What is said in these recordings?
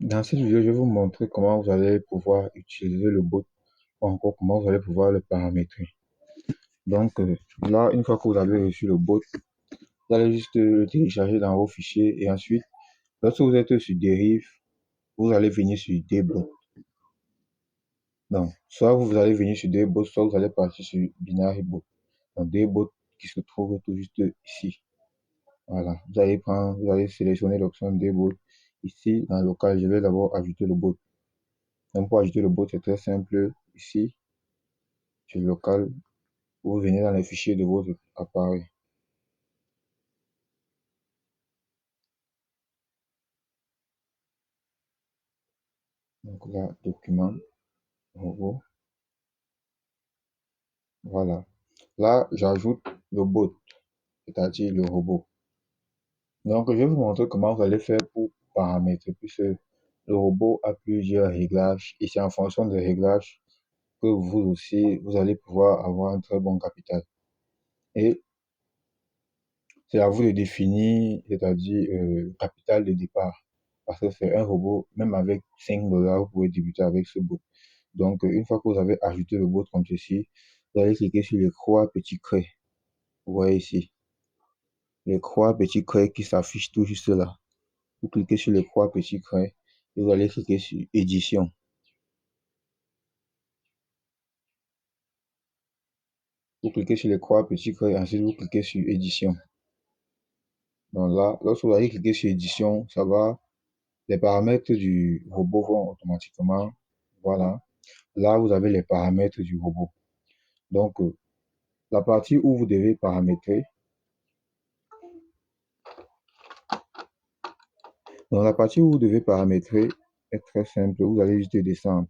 Dans cette vidéo, je vais vous montrer comment vous allez pouvoir utiliser le bot ou encore comment vous allez pouvoir le paramétrer. Donc là, une fois que vous avez reçu le bot, vous allez juste le télécharger dans vos fichiers et ensuite, lorsque vous êtes sur Derive, vous allez venir sur Dbot. Donc, soit vous allez venir sur Dbot, soit vous allez partir sur BinaryBot. Donc Dbot qui se trouve tout juste ici. Voilà, vous allez sélectionner l'option Dbot. Ici, dans le local, je vais d'abord ajouter le bot. Donc pour ajouter le bot, c'est très simple. Ici, sur le local, vous venez dans les fichiers de votre appareil. Donc là, document, robot. Voilà. Là, j'ajoute le bot, c'est-à-dire le robot. Donc, je vais vous montrer comment vous allez faire pour paramétrer, puisque le robot a plusieurs réglages et c'est en fonction des réglages que vous aussi, vous allez pouvoir avoir un très bon capital. Et c'est à vous de définir, c'est-à-dire le capital de départ. Parce que c'est un robot, même avec 5 dollars, vous pouvez débuter avec ce bot. Donc, une fois que vous avez ajouté le bot comme ceci, vous allez cliquer sur les croix petits traits. Vous voyez ici, les croix petits traits qui s'affichent tout juste là. Vous cliquez sur les croix petits traits et vous allez cliquer sur édition. Vous cliquez sur les croix petits traits, ensuite vous cliquez sur édition. Donc là, lorsque vous allez cliquer sur édition, ça va, les paramètres du robot vont automatiquement, voilà. Là, vous avez les paramètres du robot. Donc, la partie où vous devez paramétrer, dans la partie où vous devez paramétrer est très simple. Vous allez juste descendre.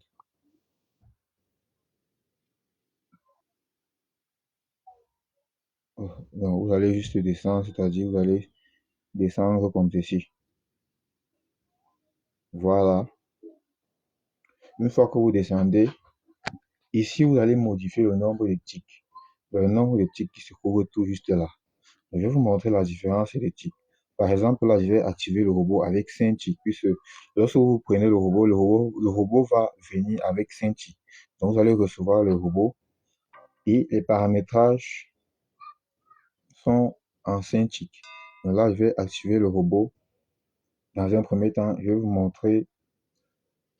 Donc, vous allez juste descendre, c'est-à-dire vous allez descendre comme ceci. Voilà. Une fois que vous descendez, ici, vous allez modifier le nombre de tics. Le nombre de tics qui se trouve tout juste là. Je vais vous montrer la différence des tics. Par exemple, là, je vais activer le robot avec 5 tics, puisque lorsque vous prenez le robot va venir avec 5 tics. Donc, vous allez recevoir le robot et les paramétrages sont en 5 tics. Donc là, je vais activer le robot. Dans un premier temps, je vais vous montrer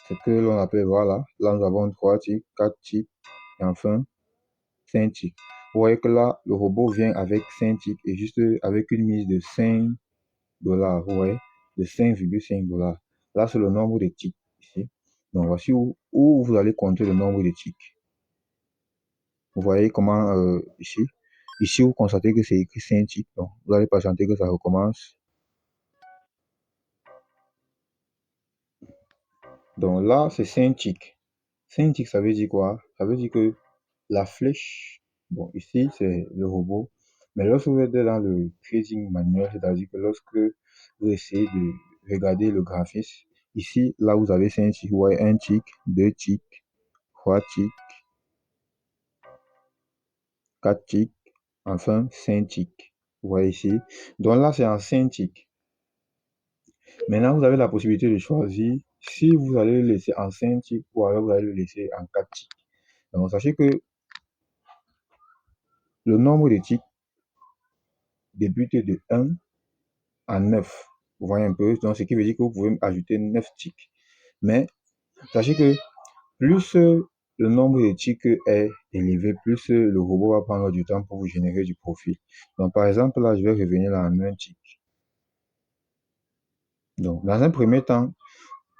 ce que l'on appelle, voilà. Là, nous avons 3 tics, 4 tics et enfin 5 tics. Vous voyez que là, le robot vient avec 5 tics et juste avec une mise de 5 dollars, vous voyez, de 5,5 dollars. Là, c'est le nombre de tics ici. Donc, voici où vous allez compter le nombre de tics. Vous voyez comment, ici, vous constatez que c'est écrit 5 tics. Donc, vous allez patienter que ça recommence. Donc là, c'est 5 tics. 5 tics, ça veut dire quoi? Ça veut dire que la flèche, bon, ici, c'est le robot. Mais lorsque vous êtes dans le trading manuel, c'est-à-dire que lorsque vous essayez de regarder le graphisme, ici, là, vous avez 5 tics. Vous voyez un tick, 2 tics, 3 tics, 4 tics, enfin 5 tics. Vous voyez ici. Donc là, c'est en 5 tics. Maintenant, vous avez la possibilité de choisir si vous allez le laisser en 5 tics ou alors vous allez le laisser en 4 tics. Donc, sachez que le nombre de tics débute de 1 à 9. Vous voyez un peu, donc ce qui veut dire que vous pouvez ajouter 9 tics. Mais sachez que plus le nombre de tics est élevé, plus le robot va prendre du temps pour vous générer du profil. Donc par exemple, là, je vais revenir là en 1 tic. Donc dans un premier temps,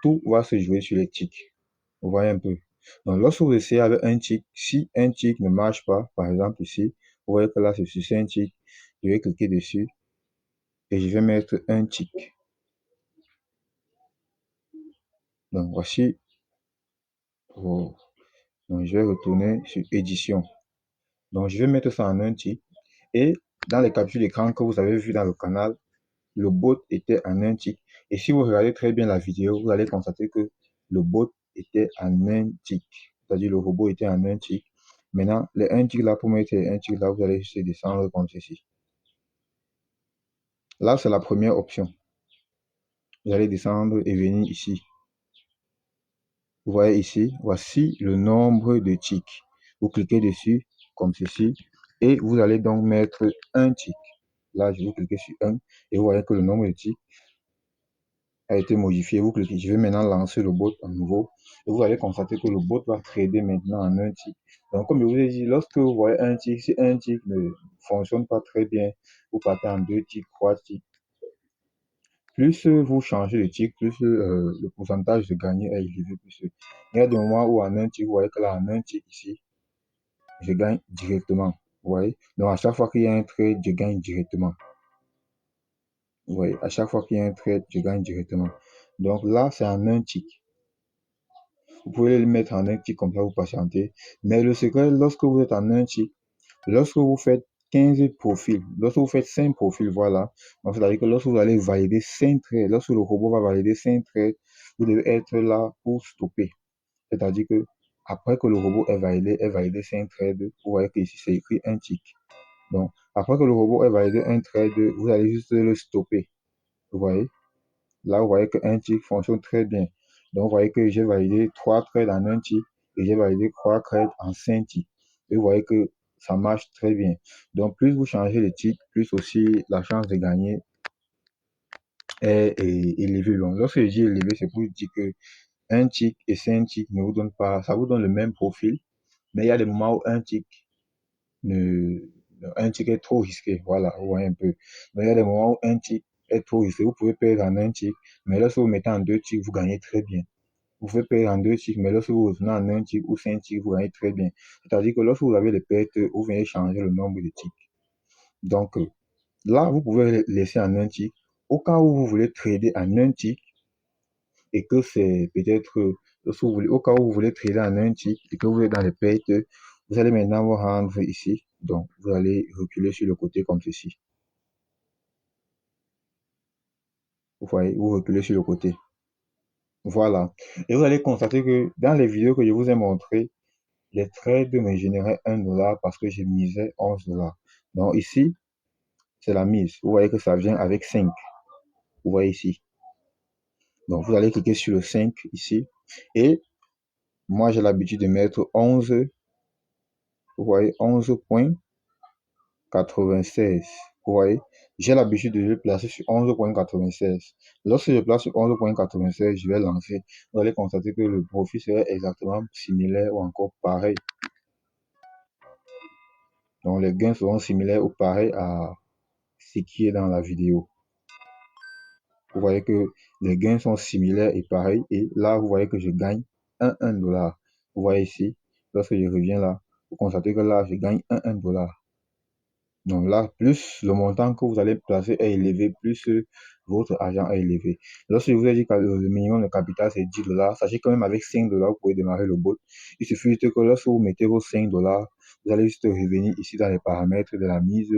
tout va se jouer sur les tics. Vous voyez un peu. Donc lorsque vous essayez avec un tic, si un tic ne marche pas, par exemple ici, vous voyez que là c'est sur 5 tics, je vais cliquer dessus et je vais mettre un tic. Donc voici. Oh. Donc je vais retourner sur édition. Donc je vais mettre ça en un tic. Et dans les captures d'écran que vous avez vu dans le canal, le bot était en un tic. Et si vous regardez très bien la vidéo, vous allez constater que le bot était en un tic. C'est-à-dire le robot était en un tic. Maintenant, les 1 tic là, pour mettre les 1 tic là, vous allez juste descendre comme ceci. Là, c'est la première option. Vous allez descendre et venir ici. Vous voyez ici, voici le nombre de ticks. Vous cliquez dessus comme ceci et vous allez donc mettre un tick. Là, je vais cliquer sur un et vous voyez que le nombre de ticks a été modifié. Vous cliquez, je vais maintenant lancer le bot à nouveau et vous allez constater que le bot va trader maintenant en un tick. Donc, comme je vous ai dit, lorsque vous voyez un tick, si un tick ne fonctionne pas très bien, vous partez en deux ticks, trois ticks. Plus vous changez de tick, plus le pourcentage de gagner est élevé. Plus, il y a des moments où en un tick, vous voyez que là, en un tick ici, je gagne directement. Vous voyez? Donc, à chaque fois qu'il y a un trade, je gagne directement. Vous voyez? À chaque fois qu'il y a un trade, je gagne directement. Donc là, c'est en un tick. Vous pouvez le mettre en un tick comme ça, vous patientez. Mais le secret, lorsque vous êtes en un tick, lorsque vous faites 15 profils, lorsque vous faites 5 profils, voilà. Donc, c'est-à-dire que lorsque vous allez valider 5 trades, lorsque le robot va valider 5 trades, vous devez être là pour stopper. C'est-à-dire que après que le robot ait validé 5 trades, vous voyez que ici c'est écrit un tick. Donc, après que le robot ait validé un trade, vous allez juste le stopper. Vous voyez? Là, vous voyez qu'un tick fonctionne très bien. Donc, vous voyez que j'ai validé 3 trades en un tick et j'ai validé 3 trades en 5 ticks. Et vous voyez que ça marche très bien. Donc, plus vous changez les ticks, plus aussi la chance de gagner est élevée. Donc, lorsque je dis élevé, c'est pour dire que un tick et 5 ticks ne vous donnent pas, ça vous donne le même profil, mais il y a des moments où ne, un tick est trop risqué. Voilà, vous voyez un peu. Donc, il y a des moments où un tick est trop risqué. Vous pouvez perdre en un tick, mais lorsque vous mettez en deux ticks, vous gagnez très bien. Vous pouvez perdre en deux ticks, mais lorsque vous retournez en un tick ou 5 ticks, vous gagnez très bien. C'est-à-dire que lorsque vous avez des pertes, vous venez changer le nombre de ticks. Donc, là, vous pouvez laisser en un tick. Au cas où vous voulez trader en un tick et que c'est peut-être, au cas où vous voulez trader en un tick et que vous êtes dans les pertes, vous allez maintenant vous rendre ici. Donc, vous allez reculer sur le côté comme ceci. Vous voyez, vous reculez sur le côté. Voilà. Et vous allez constater que dans les vidéos que je vous ai montrées, les trades me généraient 1 $ parce que je misais 11 $. Donc ici, c'est la mise. Vous voyez que ça vient avec 5. Vous voyez ici. Donc vous allez cliquer sur le 5 ici. Et moi, j'ai l'habitude de mettre 11. Vous voyez, 11,96. Vous voyez, j'ai l'habitude de le placer sur 11,96. Lorsque je place sur 11,96, je vais lancer. Vous allez constater que le profit serait exactement similaire ou encore pareil. Donc les gains seront similaires ou pareils à ce qui est dans la vidéo. Vous voyez que les gains sont similaires et pareils. Et là, vous voyez que je gagne 1 $. Vous voyez ici, lorsque je reviens là, vous constatez que là, je gagne 1 $. Donc là, plus le montant que vous allez placer est élevé, plus votre argent est élevé. Lorsque je vous ai dit que le minimum de capital c'est 10 $, sachez quand même avec 5 $, vous pouvez démarrer le bot. Il suffit juste que lorsque vous mettez vos 5 $, vous allez juste revenir ici dans les paramètres de la mise.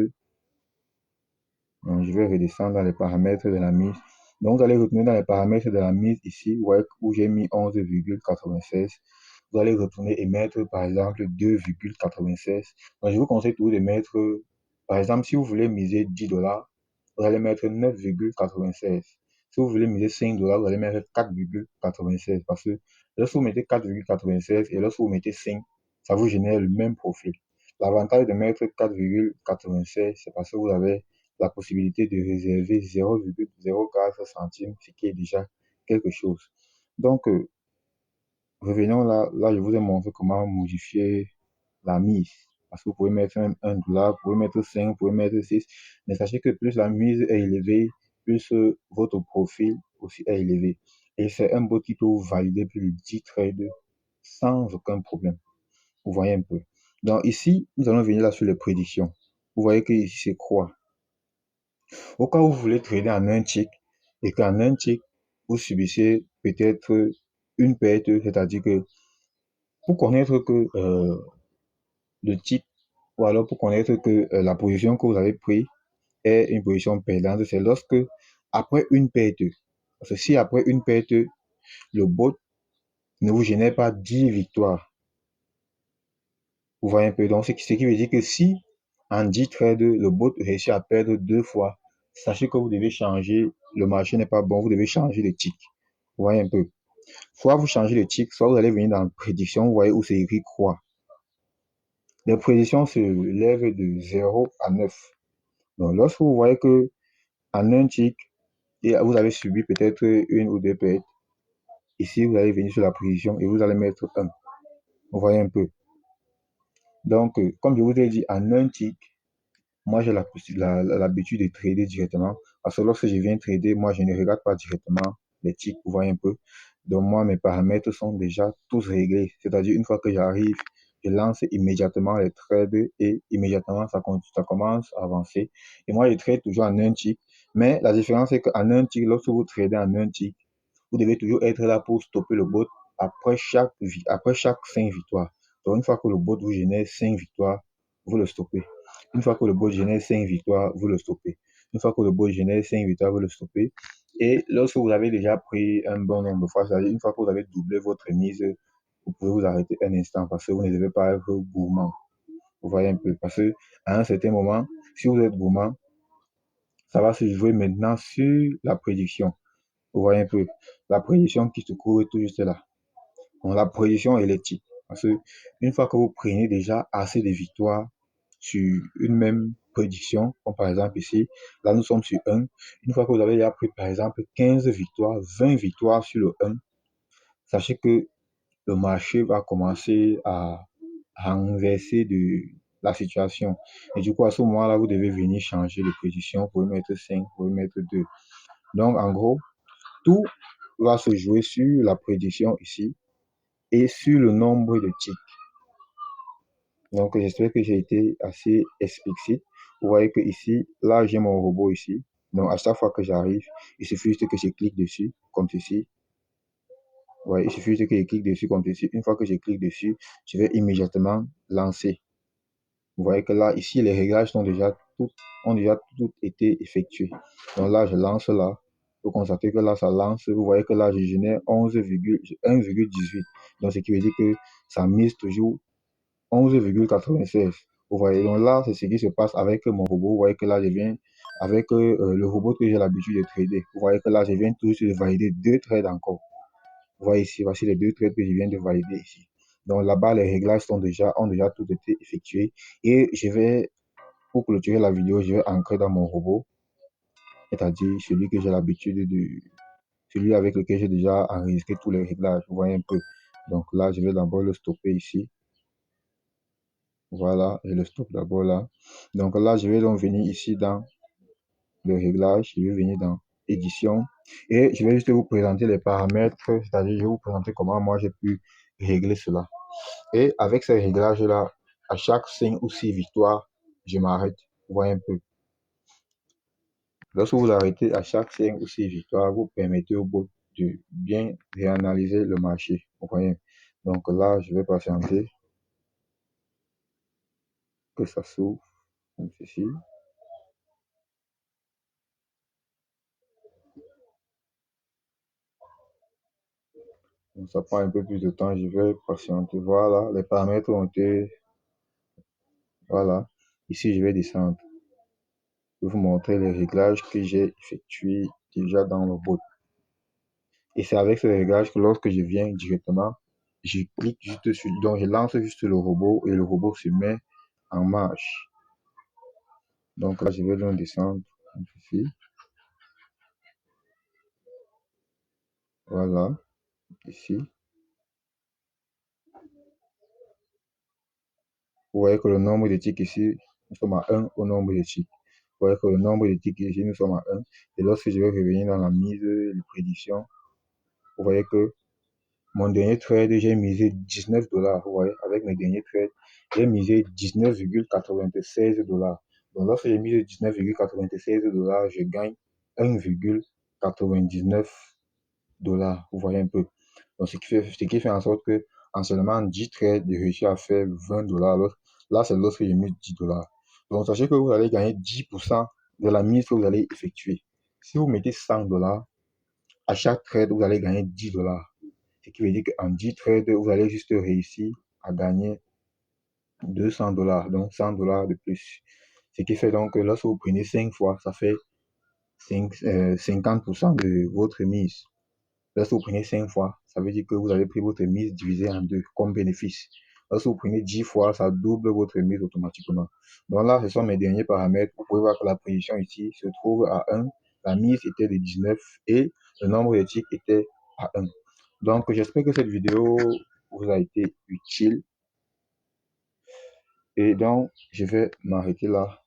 Donc, je vais redescendre dans les paramètres de la mise. Donc, vous allez retourner dans les paramètres de la mise ici, où j'ai mis 11,96. Vous allez retourner et mettre, par exemple, 2,96. Donc, je vous conseille toujours de mettre, par exemple, si vous voulez miser 10 $, vous allez mettre 9,96. Si vous voulez miser 5 $, vous allez mettre 4,96. Parce que lorsque vous mettez 4,96 et lorsque vous mettez 5, ça vous génère le même profil. L'avantage de mettre 4,96, c'est parce que vous avez la possibilité de réserver 0,04 centimes, ce qui est déjà quelque chose. Donc, revenons là, je vous ai montré comment modifier la mise. Parce que vous pouvez mettre même 1 $, vous pouvez mettre 5, vous pouvez mettre 6. Mais sachez que plus la mise est élevée, plus votre profil aussi est élevé. Et c'est un bot qui peut vous valider plus de 10 trades sans aucun problème. Vous voyez un peu. Donc ici, nous allons venir là sur les prédictions. Vous voyez que ici c'est quoi? Au cas où vous voulez trader en un tick et qu'en un tick, vous subissez peut-être une perte, c'est-à-dire que pour connaître que le tick, ou alors pour connaître que la position que vous avez prise est une position perdante, c'est lorsque, après une perte, parce que si après une perte, le bot ne vous génère pas 10 victoires, vous voyez un peu, donc ce qui veut dire que si en 10 trades, le bot réussit à perdre 2 fois, sachez que vous devez changer, le marché n'est pas bon, vous devez changer de tick. Vous voyez un peu. Soit vous changez de tick, soit vous allez venir dans prédiction, vous voyez où c'est écrit croix. Les prédictions se lèvent de 0 à 9. Donc, lorsque vous voyez que en un tick, et vous avez subi peut-être une ou deux pertes, ici, vous allez venir sur la prédiction et vous allez mettre 1. Vous voyez un peu. Donc, comme je vous ai dit, en un tick, moi, j'ai l'habitude de trader directement. Parce que lorsque je viens trader, moi, je ne regarde pas directement les ticks, vous voyez un peu. Donc, moi, mes paramètres sont déjà tous réglés. C'est-à-dire, une fois que j'arrive, je lance immédiatement les trades et immédiatement, ça commence à avancer. Et moi, je trade toujours en un tick. Mais la différence, c'est qu'en un tick, lorsque vous tradez en un tick, vous devez toujours être là pour stopper le bot après chaque 5 victoires. Donc, une fois que le bot vous génère 5 victoires, vous le stoppez. Une fois que le bot génère 5 victoires, vous le stoppez. Une fois que le bot génère 5 victoires, vous le stoppez. Et lorsque vous avez déjà pris un bon nombre de fois, c'est-à-dire une fois que vous avez doublé votre mise, vous pouvez vous arrêter un instant parce que vous ne devez pas être gourmand. Vous voyez un peu. Parce que à un certain moment, si vous êtes gourmand, ça va se jouer maintenant sur la prédiction. Vous voyez un peu. La prédiction qui se court tout juste là. Donc, la prédiction électrique. Parce que une fois que vous prenez déjà assez de victoires sur une même prédiction, comme par exemple ici, là nous sommes sur 1. Une fois que vous avez déjà pris par exemple 15 victoires, 20 victoires sur le 1, sachez que le marché va commencer à renverser de la situation. Et du coup, à ce moment-là, vous devez venir changer de prédiction. Vous pouvez mettre 5, vous pouvez mettre 2. Donc, en gros, tout va se jouer sur la prédiction ici et sur le nombre de ticks. Donc, j'espère que j'ai été assez explicite. Vous voyez que ici, là, j'ai mon robot ici. Donc, à chaque fois que j'arrive, il suffit juste que je clique dessus, comme ceci. Vous voyez, il suffit juste que je clique dessus, comme ceci. Une fois que je clique dessus, je vais immédiatement lancer. Vous voyez que là, ici, les réglages ont déjà tout été effectués. Donc là, je lance là. Vous constatez que là, ça lance. Vous voyez que là, je génère 1,18. Donc, ce qui veut dire que ça mise toujours 11,96. Vous voyez, donc là, c'est ce qui se passe avec mon robot. Vous voyez que là, je viens avec le robot que j'ai l'habitude de trader. Vous voyez que là, je viens tout de valider 2 trades encore. Vous voyez ici, voici les 2 trades que je viens de valider ici. Donc là-bas, les réglages ont déjà tout été effectués. Et je vais, pour clôturer la vidéo, je vais ancrer dans mon robot, c'est-à-dire celui que j'ai l'habitude celui avec lequel j'ai déjà enregistré tous les réglages. Vous voyez un peu. Donc là, je vais d'abord le stopper ici. Voilà, je le stoppe d'abord là. Donc là, je vais donc venir ici dans le réglage. Je vais venir dans édition. Et je vais juste vous présenter les paramètres. C'est-à-dire, je vais vous présenter comment moi j'ai pu régler cela. Et avec ces réglages-là, à chaque 5 ou 6 victoires, je m'arrête. Vous voyez un peu. Lorsque vous arrêtez à chaque 5 ou 6 victoires, vous permettez au bot de bien réanalyser le marché. Vous voyez. Donc là, je vais patienter que ça s'ouvre comme ceci. Donc ça prend un peu plus de temps, je vais patienter. Voilà, les paramètres ont été... Voilà. Ici, je vais descendre. Je vais vous montrer les réglages que j'ai effectués déjà dans le bot. Et c'est avec ces réglages que lorsque je viens directement, je clique juste sur... Donc je lance juste le robot et le robot se met en marche. Donc là, je vais donc descendre comme ceci. Voilà, ici. Vous voyez que le nombre de ticks ici, nous sommes à 1 au nombre de ticks. Vous voyez que le nombre de ticks ici, nous sommes à 1. Et lorsque je vais revenir dans la mise, les prédictions, vous voyez que mon dernier trade, j'ai misé 19 $. Vous voyez, avec mes derniers trades, j'ai misé 19,96 $. Donc lorsque j'ai mis 19,96 $, je gagne 1,99 $. Vous voyez un peu. Donc ce qui fait en sorte que en seulement 10 trades, j'ai réussi à faire 20 $. Là, c'est lorsque j'ai mis 10 $. Donc sachez que vous allez gagner 10% de la mise que vous allez effectuer. Si vous mettez 100 $, à chaque trade, vous allez gagner 10 $. Ce qui veut dire qu'en 10 trades, vous allez juste réussir à gagner 200 $, donc 100 $ de plus. Ce qui fait donc que lorsque vous prenez 5 fois, ça fait 50% de votre mise. Lorsque vous prenez 5 fois, ça veut dire que vous avez pris votre mise divisée en 2 comme bénéfice. Lorsque vous prenez 10 fois, ça double votre mise automatiquement. Donc là, ce sont mes derniers paramètres. Vous pouvez voir que la position ici se trouve à 1. La mise était de 19 et le nombre de ticks était à 1. Donc, j'espère que cette vidéo vous a été utile. Et donc, je vais m'arrêter là.